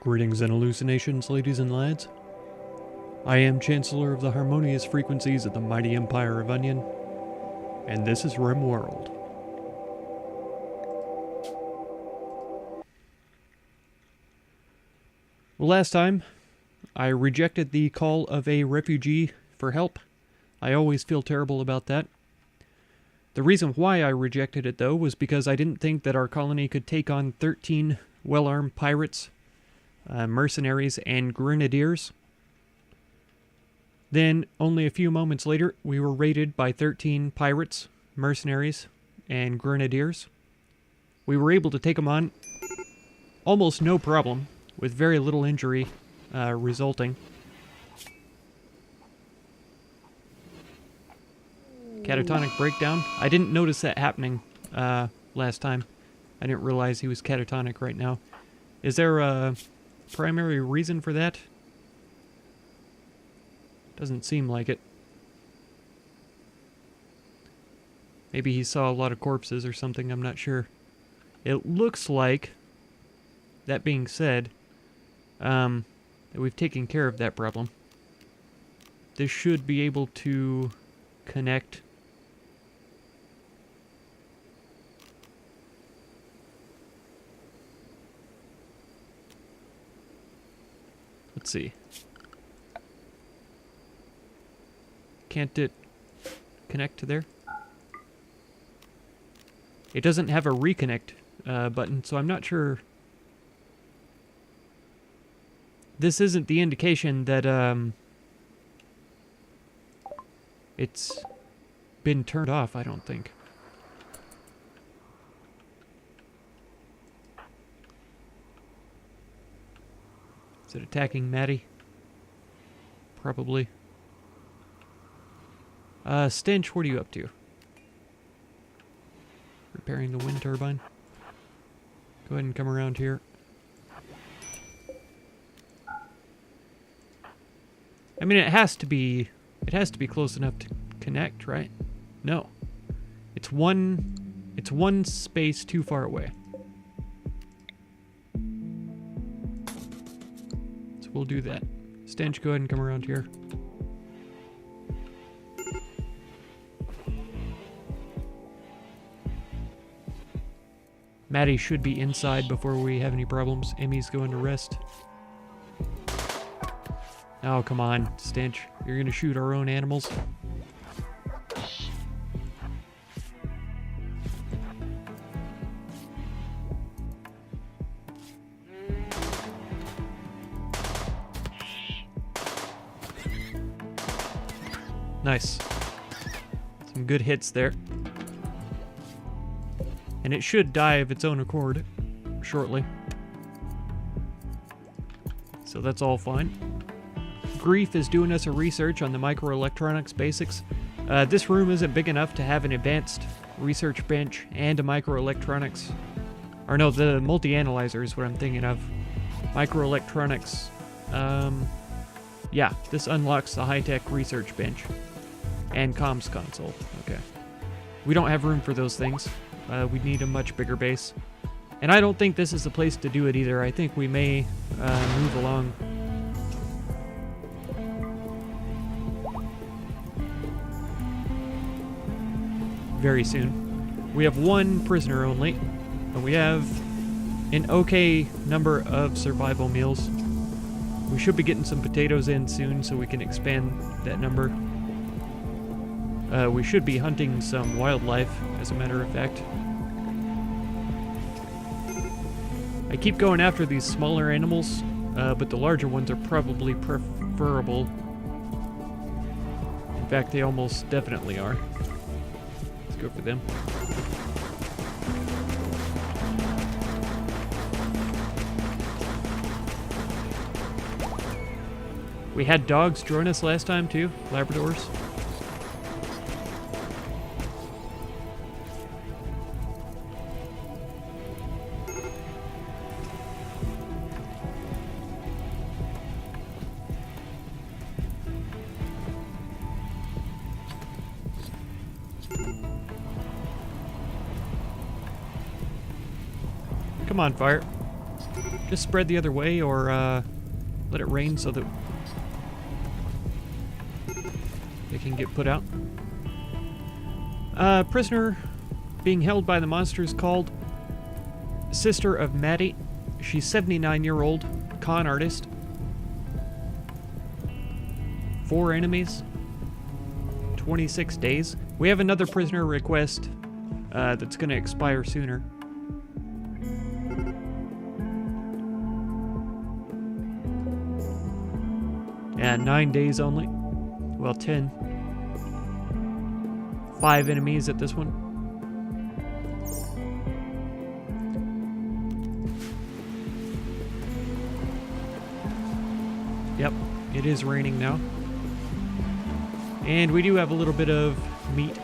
Greetings and hallucinations, ladies and lads. I am Chancellor of the harmonious frequencies of the mighty Empire of Onion, and this is Rimworld. Well, last time, I rejected the call of a refugee for help. I always feel terrible about that. The reason why I rejected it, though, was because I didn't think that our colony could take on 13 well-armed pirates, mercenaries, and grenadiers. Then, only a few moments later, we were raided by 13 pirates, mercenaries, and grenadiers. We were able to take them on almost no problem, with very little injury resulting. Catatonic breakdown. I didn't notice that happening last time. I didn't realize he was catatonic right now. Is there a primary reason for that? Doesn't seem like it. Maybe he saw a lot of corpses or something, I'm not sure. It looks like, that being said, that we've taken care of that problem. This should be able to connect. Let's see. Can't it connect to there? It doesn't have a reconnect button, so I'm not sure. This isn't the indication that it's been turned off, I don't think. Is it attacking Maddie? Probably. Stench, what are you up to? Repairing the wind turbine. Go ahead and come around here. I mean, it has to be close enough to connect, right? No. It's one space too far away. So we'll do that. Stench, go ahead and come around here. Maddie should be inside before we have any problems. Emmy's going to rest. Oh, come on, Stench. You're gonna shoot our own animals? Nice. Some good hits there. And it should die of its own accord shortly. So that's all fine. Grief is doing us a research on the microelectronics basics. This room isn't big enough to have an advanced research bench and a microelectronics. Or no, the multi-analyzer is what I'm thinking of. Microelectronics. Yeah, this unlocks the high-tech research bench. And comms console. Okay. We don't have room for those things. We need a much bigger base. And I don't think this is the place to do it either. I think we may move along. Very soon. We have one prisoner only. And we have an okay number of survival meals. We should be getting some potatoes in soon so we can expand that number. We should be hunting some wildlife, as a matter of fact. I keep going after these smaller animals, but the larger ones are probably preferable. In fact, they almost definitely are. Let's go for them. We had dogs join us last time too, Labradors. Come on, fire. just spread the other way, or let it rain so that they can get put out. Prisoner being held by the monsters called Sister of Maddie. She's 79-year-old con artist. 4 enemies. 26 days. We have another prisoner request that's going to expire sooner. Yeah, 9 days only. Well, 10. 5 enemies at this one. Yep, it is raining now. And we do have a little bit of meat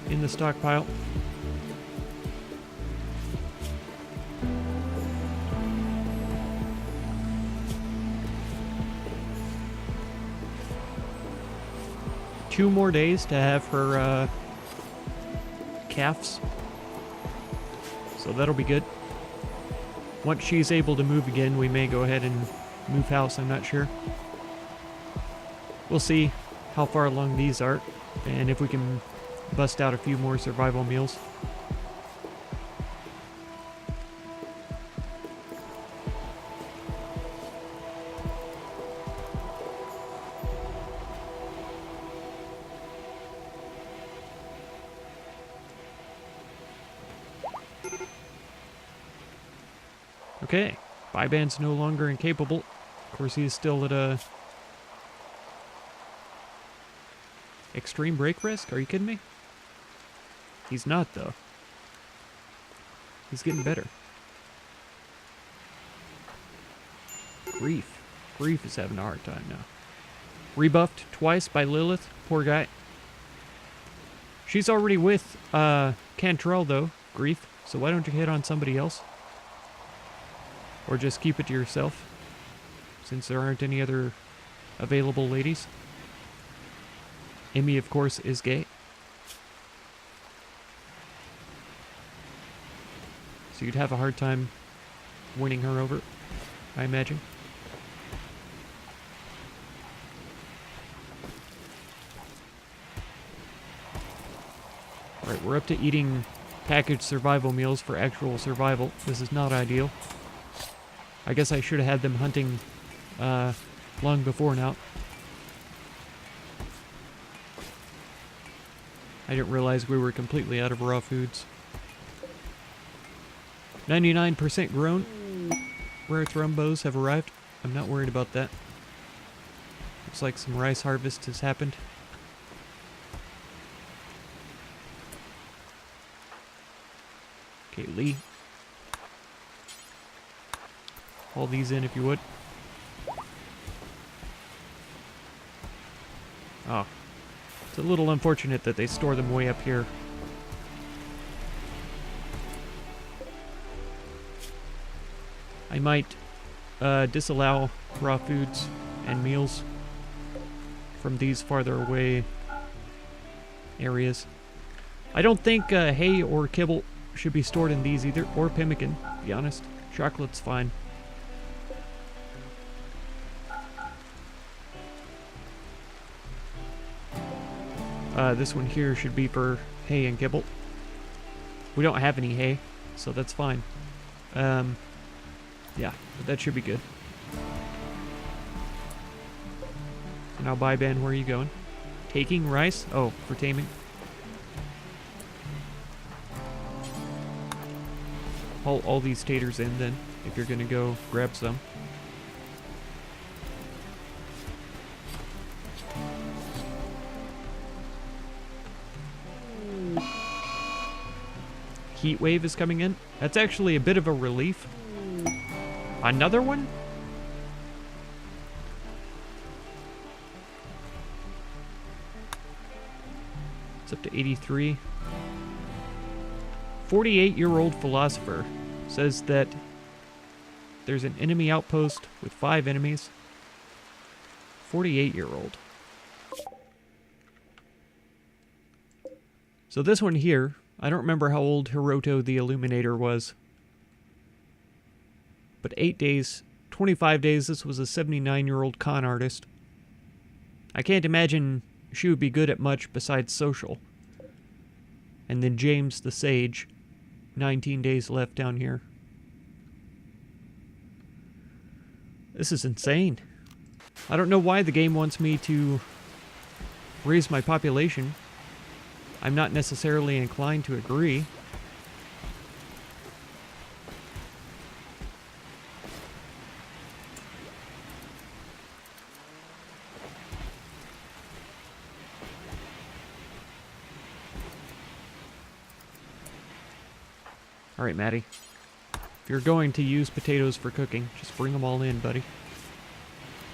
in the stockpile. Two more days to have her calves. So that'll be good. Once she's able to move again, we may go ahead and move house, I'm not sure. We'll see how far along these are, and if we can bust out a few more survival meals. Okay, Byban's no longer incapable. Of course, he's still at a extreme break risk? Are you kidding me? He's not, though. He's getting better. Grief. Grief is having a hard time now. Rebuffed twice by Lilith. Poor guy. She's already with Cantrell, though. Grief. So why don't you hit on somebody else? Or just keep it to yourself, since there aren't any other available ladies. Emmy, of course, is gay. So you'd have a hard time winning her over, I imagine. Alright, we're up to eating packaged survival meals for actual survival. This is not ideal. I guess I should have had them hunting long before now. I didn't realize we were completely out of raw foods. 99% grown. Rare thrombos have arrived. I'm not worried about that. Looks like some rice harvest has happened. Okay, Lee. Haul these in if you would. Oh. It's a little unfortunate that they store them way up here. I might disallow raw foods and meals from these farther away areas. I don't think hay or kibble should be stored in these either, or pemmican, to be honest. Chocolate's fine. This one here should be for hay and kibble. We don't have any hay, so that's fine. Yeah, but that should be good. So now, Byban, where are you going? Taking rice? Oh, for taming. Haul all these taters in then, if you're gonna go grab some. Heat wave is coming in. That's actually a bit of a relief. Another one? It's up to 83. 48-year-old philosopher says that there's an enemy outpost with 5 enemies. 48-year-old. So this one here, I don't remember how old Hiroto the Illuminator was. But 8 days, 25 days, this was a 79-year-old con artist. I can't imagine she would be good at much besides social. And then James the Sage, 19 days left down here. This is insane. I don't know why the game wants me to raise my population. I'm not necessarily inclined to agree. Alright, Maddie. If you're going to use potatoes for cooking, just bring them all in, buddy.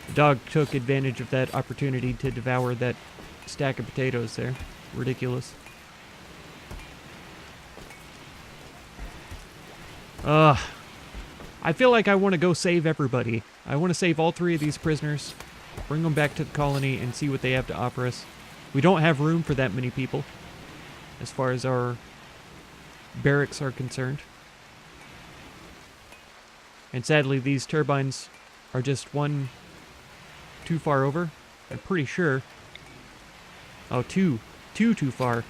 The dog took advantage of that opportunity to devour that stack of potatoes there. Ridiculous. Ugh. I feel like I want to go save everybody. I want to save all 3 of these prisoners, bring them back to the colony, and see what they have to offer us. We don't have room for that many people, as far as our barracks are concerned. And sadly, these turbines are just one too far over. I'm pretty sure. Oh, two too far.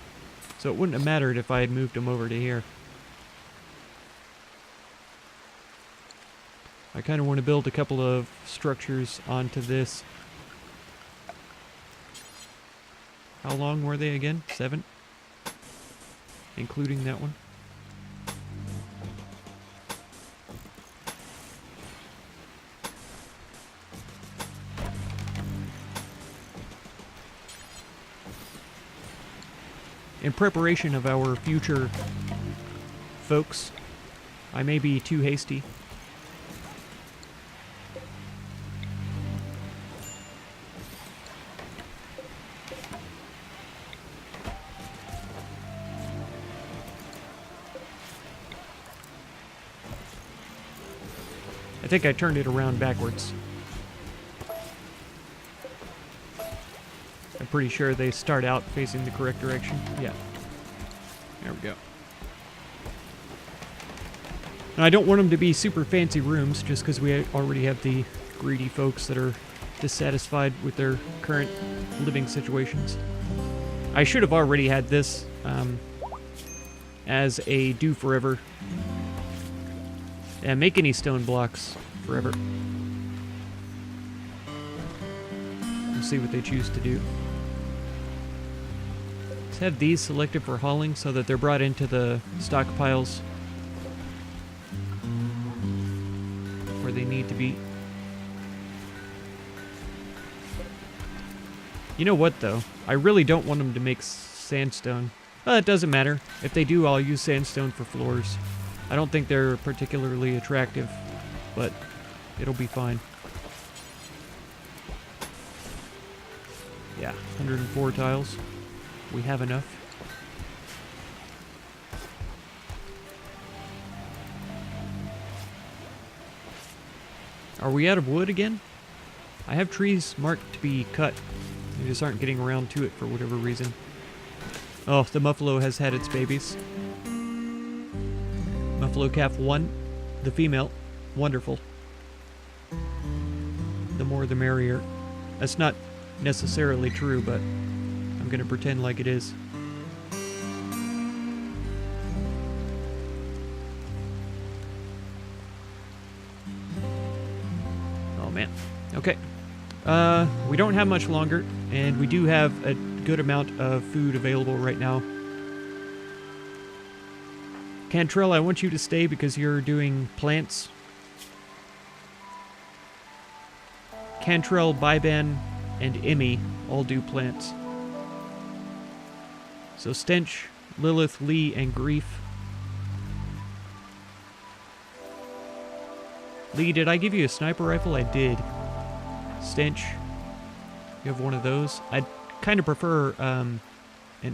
So it wouldn't have mattered if I had moved them over to here. I kind of want to build a couple of structures onto this. How long were they again? 7? Including that one. In preparation of our future folks, I may be too hasty. I think I turned it around backwards. I'm pretty sure they start out facing the correct direction. Yeah. There we go. And I don't want them to be super fancy rooms just because we already have the greedy folks that are dissatisfied with their current living situations. I should have already had this as a do forever. And make any stone blocks forever. We'll see what they choose to do. Let's have these selected for hauling so that they're brought into the stockpiles where they need to be. You know what, though? I really don't want them to make sandstone. Well, it doesn't matter. If they do, I'll use sandstone for floors. I don't think they're particularly attractive, but it'll be fine. Yeah, 104 tiles. We have enough. Are we out of wood again? I have trees marked to be cut. They just aren't getting around to it for whatever reason. Oh, the muffalo has had its babies. Muffalo calf 1, the female. Wonderful. The more the merrier. That's not necessarily true, but I'm going to pretend like it is. Oh man. Okay. We don't have much longer, and we do have a good amount of food available right now. Cantrell, I want you to stay because you're doing plants. Cantrell, Biban, and Emmy all do plants. So Stench, Lilith, Lee, and Grief. Lee, did I give you a sniper rifle? I did. Stench, you have one of those. I'd kind of prefer an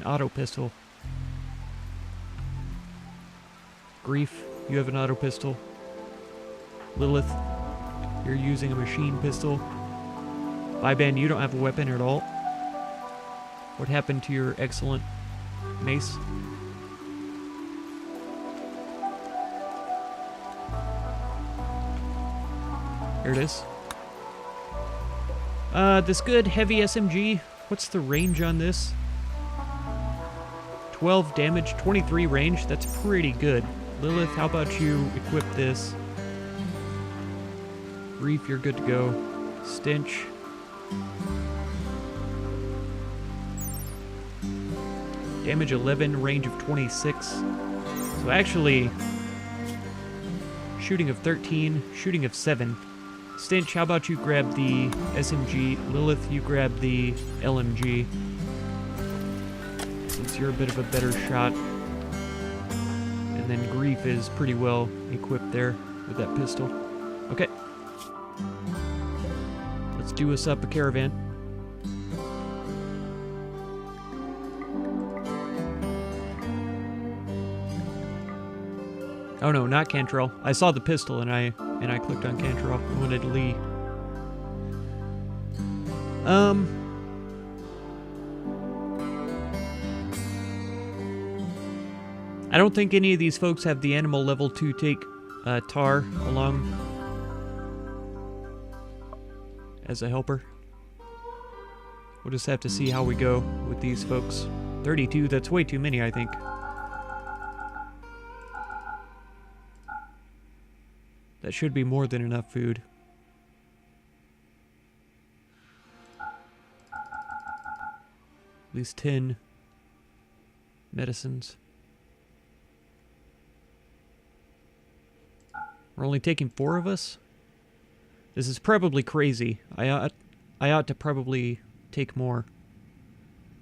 auto pistol. Grief, you have an auto pistol. Lilith, you're using a machine pistol. Biban, you don't have a weapon at all. What happened to your excellent mace? Here it is. This good heavy SMG. What's the range on this? 12 damage, 23 range. That's pretty good. Lilith, how about you equip this? Grief, you're good to go. Stench. Damage 11, range of 26. So actually, shooting of 13, shooting of 7. Stench, how about you grab the SMG? Lilith, you grab the LMG. Since you're a bit of a better shot. And then Grief is pretty well equipped there with that pistol. Okay. Let's do us up a caravan. Oh no, not Cantrell. I saw the pistol and I clicked on Cantrell. I wanted Lee. I don't think any of these folks have the animal level to take Tar along as a helper. We'll just have to see how we go with these folks. 32, that's way too many, I think. That should be more than enough food. At least 10 medicines. We're only taking 4 of us? This is probably crazy. I ought to probably take more.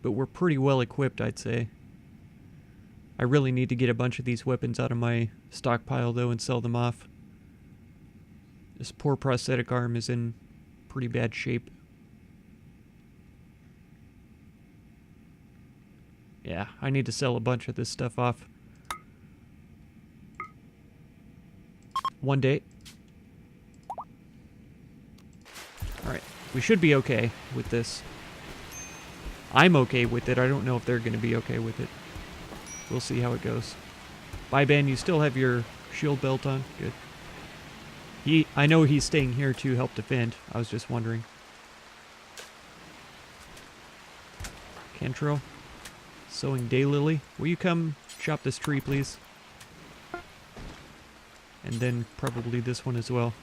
But we're pretty well equipped, I'd say. I really need to get a bunch of these weapons out of my stockpile, though, and sell them off. This poor prosthetic arm is in pretty bad shape. Yeah, I need to sell a bunch of this stuff off. One day. Alright, we should be okay with this. I'm okay with it. I don't know if they're going to be okay with it. We'll see how it goes. Bye, Ben. You still have your shield belt on? Good. I know he's staying here to help defend. I was just wondering. Cantrell. Sowing Daylily. Will you come chop this tree, please? And then probably this one as well.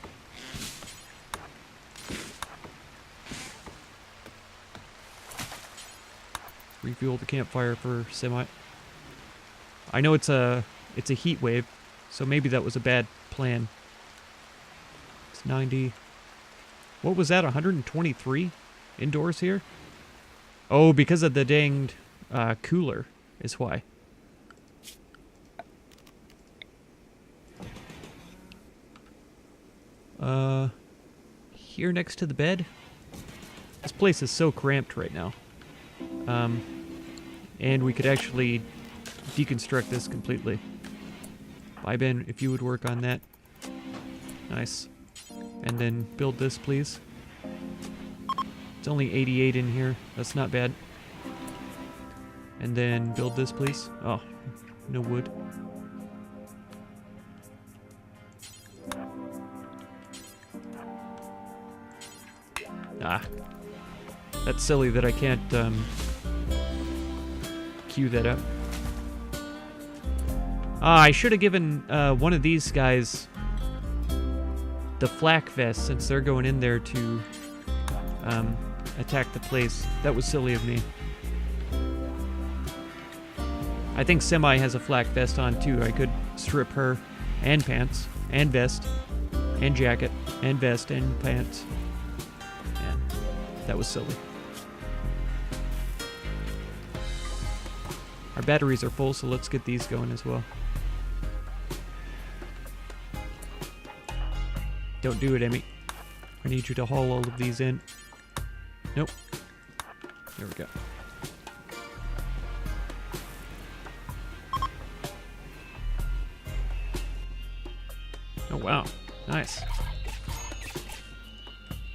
Refuel the campfire for Semi. I know it's a heat wave, so maybe that was a bad plan. 90. What was that? 123 indoors here? Oh, because of the danged cooler is why. Here next to the bed. This place is so cramped right now. And we could actually deconstruct this completely. Bye, Ben, if you would work on that. Nice. And then build this, please. It's only 88 in here. That's not bad. And then build this, please. Oh, no wood. Ah. That's silly that I can't queue that up. Ah, I should have given one of these guys the flak vest, since they're going in there to attack the place. That was silly of me. I think Semi has a flak vest on too. I could strip her, and pants, and vest, and jacket, and vest, and pants. And that was silly. Our batteries are full, so let's get these going as well. Don't do it, Emmy. I need you to haul all of these in. Nope. There we go. Oh, wow. Nice.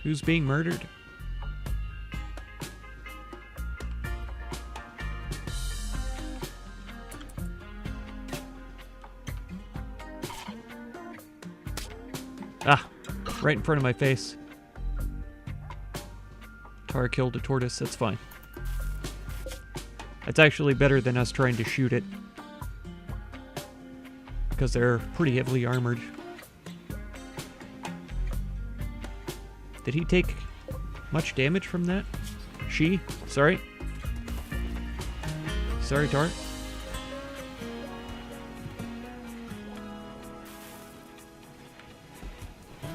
Who's being murdered? Ah, Right in front of my face. Tara killed a tortoise, that's fine. That's actually better than us trying to shoot it. Because they're pretty heavily armored. Did he take much damage from that? She? Sorry. Sorry, Tara.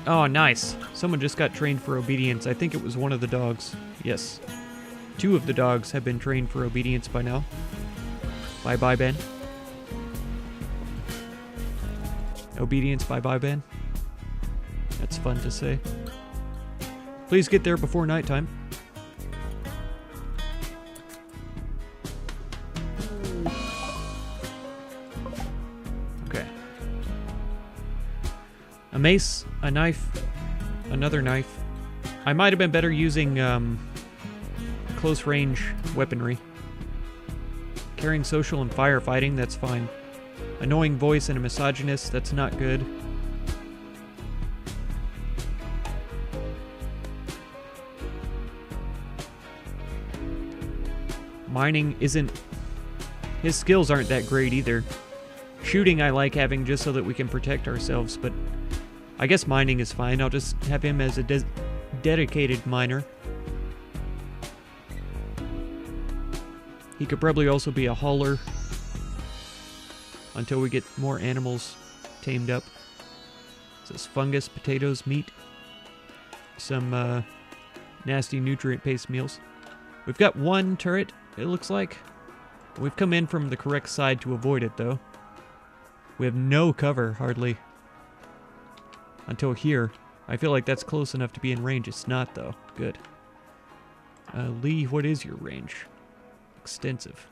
Oh, nice. Someone just got trained for obedience. I think it was one of the dogs. Yes. 2 of the dogs have been trained for obedience by now. Bye-bye, Ben. Obedience, bye-bye, Ben. That's fun to say. Please get there before nighttime. Okay. A mace, a knife, another knife. I might have been better using close range weaponry. Carrying social and firefighting, that's fine. Annoying voice and a misogynist, that's not good. Mining isn't... His skills aren't that great either. Shooting I like having just so that we can protect ourselves, but I guess mining is fine. I'll just have him as a dedicated miner. He could probably also be a hauler until we get more animals tamed up. Is this fungus, potatoes, meat? Some nasty nutrient-based meals. We've got 1 turret, it looks like. We've come in from the correct side to avoid it, though. We have no cover, hardly. Until here. I feel like that's close enough to be in range. It's not, though. Good. Lee, what is your range? Extensive.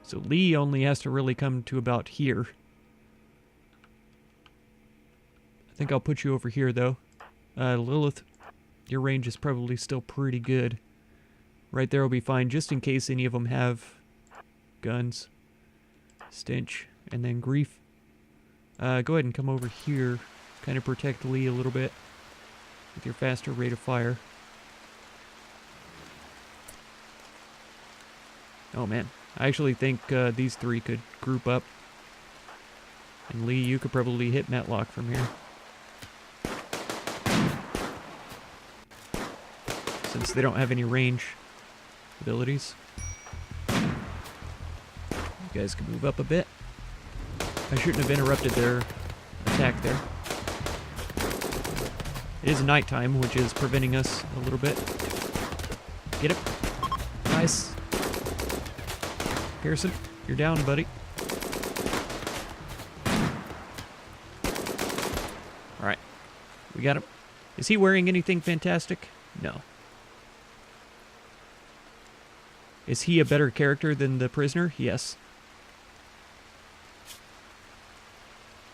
So Lee only has to really come to about here. I think I'll put you over here, though. Lilith, your range is probably still pretty good. Right there will be fine, just in case any of them have guns. Stench, and then Grief. Go ahead and come over here. Kind of protect Lee a little bit with your faster rate of fire. Oh man, I actually think these 3 could group up. And Lee, you could probably hit Matlock from here. Since they don't have any range abilities. You guys can move up a bit. I shouldn't have interrupted their attack there. It is nighttime, which is preventing us a little bit. Get it? Nice. Pearson, you're down, buddy. Alright. We got him. Is he wearing anything fantastic? No. Is he a better character than the prisoner? Yes.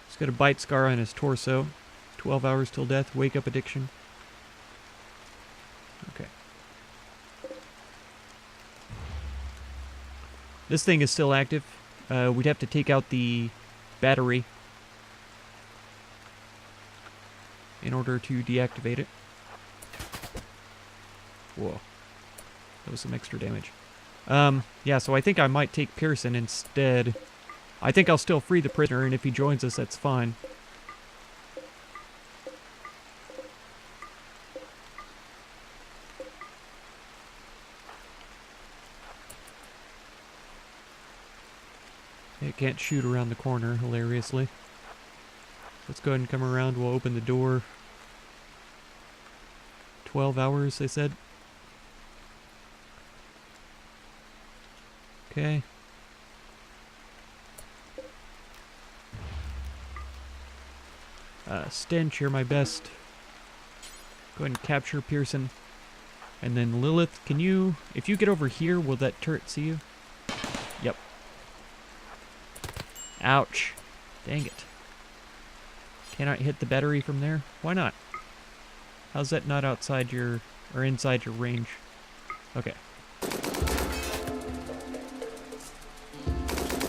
He's got a bite scar on his torso. 12 hours till death. Wake up addiction. Okay. This thing is still active. We'd have to take out the battery in order to deactivate it. Whoa. That was some extra damage. Yeah, so I think I might take Pearson instead. I think I'll still free the prisoner, and if he joins us, that's fine. It can't shoot around the corner, hilariously. Let's go ahead and come around. We'll open the door. 12 hours, they said. Okay. Stench, you're my best. Go ahead and capture Pearson. And then Lilith, can you... If you get over here, will that turret see you? Yep. Ouch. Dang it. Can I hit the battery from there? Why not? How's that not outside your... or inside your range? Okay.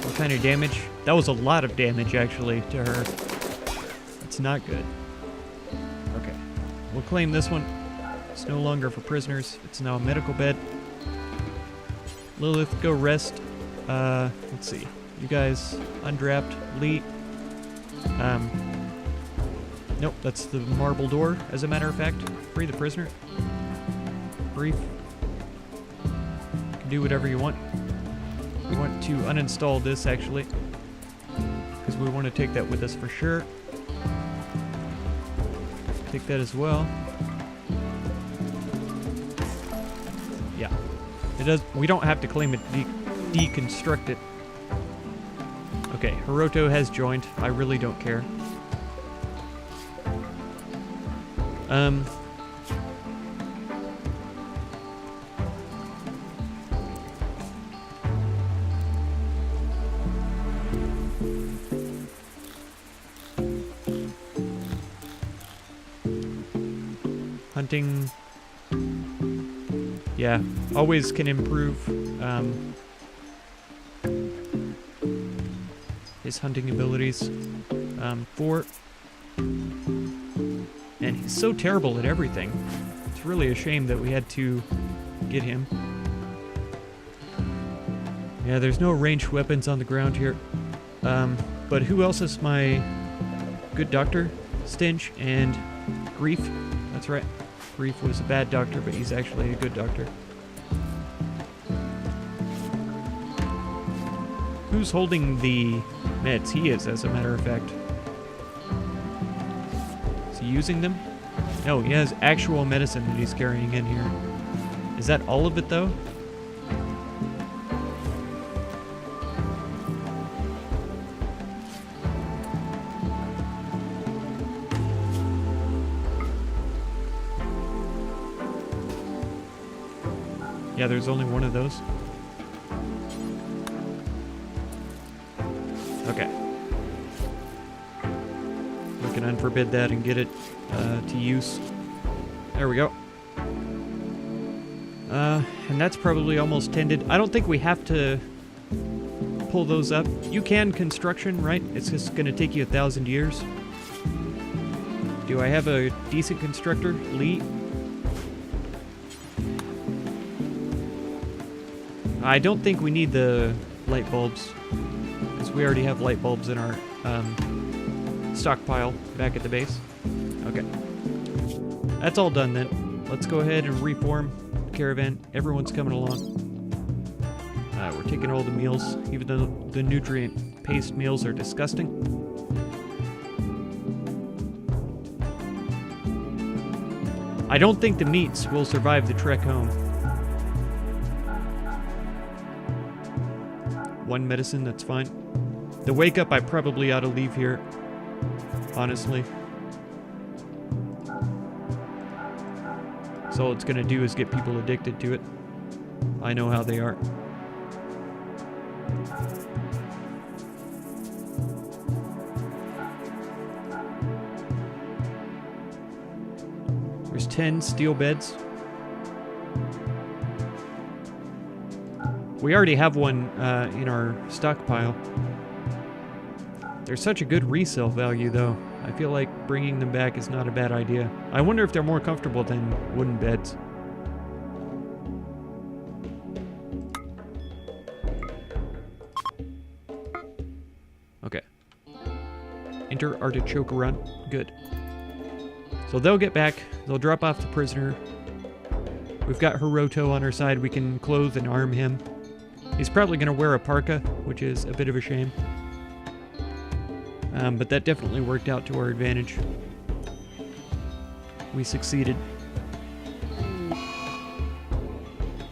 What kind of damage? That was a lot of damage, actually, to her. It's not good. Okay. We'll claim this one. It's no longer for prisoners. It's now a medical bed. Lilith, go rest. Let's see. You guys, undrapped. Lee. Nope, that's the marble door, as a matter of fact. Free the prisoner. Brief. You can do whatever you want. We want to uninstall this, actually, because we want to take that with us for sure. Take that as well. Yeah. It does. We don't have to claim it, deconstruct it. Okay, Hiroto has joined. I really don't care. Hunting. Yeah, always can improve his hunting abilities. 4. And he's so terrible at everything. It's really a shame that we had to get him. Yeah, there's no ranged weapons on the ground here. But who else is my good doctor? Stench and Grief. That's right. Grief was a bad doctor, but he's actually a good doctor. Who's holding the meds? He is, as a matter of fact. Is he using them? No, he has actual medicine that he's carrying in here. Is that all of it, though? Yeah, there's only one of those. Okay. We can unforbid that and get it to use. There we go. And that's probably almost tended. I don't think we have to pull those up. You can construction, right? It's just going to take you 1,000 years. Do I have a decent constructor? Lee? I don't think we need the light bulbs, because we already have light bulbs in our stockpile back at the base. Okay. That's all done then. Let's go ahead and reform the caravan. Everyone's coming along. We're taking all the meals, even though the nutrient-paced meals are disgusting. I don't think the meats will survive the trek home. One medicine, that's fine. The wake up, I probably ought to leave here, honestly. So all it's gonna do is get people addicted to it. I know how they are. There's 10 steel beds. We already have one in our stockpile. They're such a good resale value, though. I feel like bringing them back is not a bad idea. I wonder if they're more comfortable than wooden beds. Okay. Enter artichoke run. Good. So they'll get back. They'll drop off the prisoner. We've got Hiroto on our side. We can clothe and arm him. He's probably going to wear a parka, which is a bit of a shame. But that definitely worked out to our advantage. We succeeded.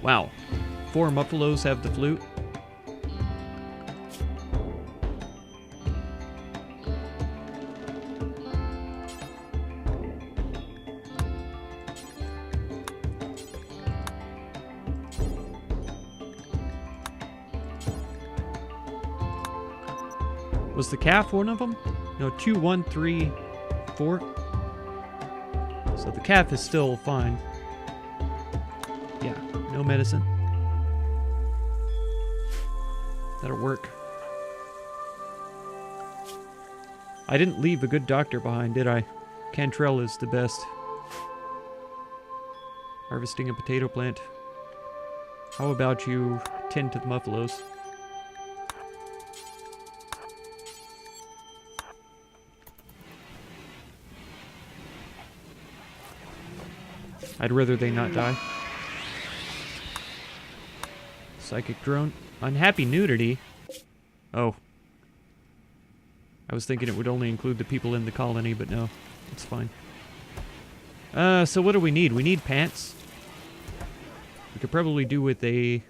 Wow. 4 muffalos have the flute. Was the calf one of them? No, 2, 1, 3, 4. So the calf is still fine. Yeah, no medicine. That'll work. I didn't leave a good doctor behind, did I? Cantrell is the best. Harvesting a potato plant. How about you tend to the muffalos? I'd rather they not die. Psychic drone. Unhappy nudity? Oh. I was thinking it would only include the people in the colony, but no. It's fine. So what do we need? We need pants. We could probably do with a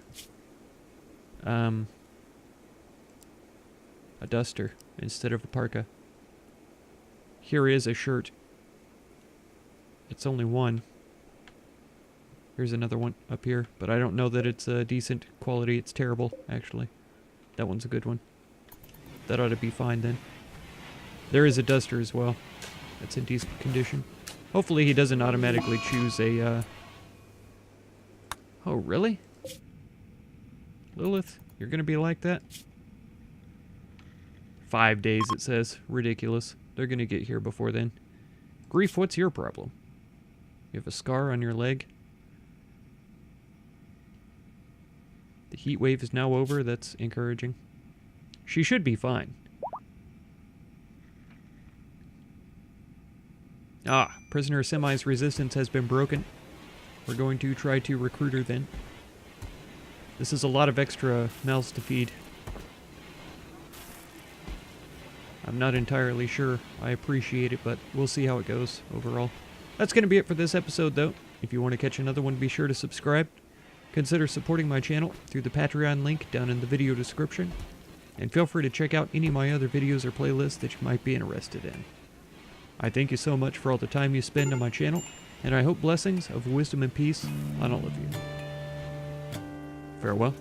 duster instead of a parka. Here is a shirt. It's only one. Here's another one up here, but I don't know that it's a decent quality. It's terrible, actually. That one's a good one. That ought to be fine then. There is a duster as well. That's in decent condition. Hopefully he doesn't automatically choose a, Oh, really? Lilith, you're gonna be like that? 5 days, it says. Ridiculous. They're gonna get here before then. Grief, what's your problem? You have a scar on your leg? The heat wave is now over. That's encouraging. She should be fine. Ah, prisoner Semi's resistance has been broken. We're going to try to recruit her then. This is a lot of extra mouths to feed. I'm not entirely sure I appreciate it, but we'll see how it goes overall. That's going to be it for this episode, though. If you want to catch another one, be sure to subscribe. Consider supporting my channel through the Patreon link down in the video description. And feel free to check out any of my other videos or playlists that you might be interested in. I thank you so much for all the time you spend on my channel, and I hope blessings of wisdom and peace on all of you. Farewell.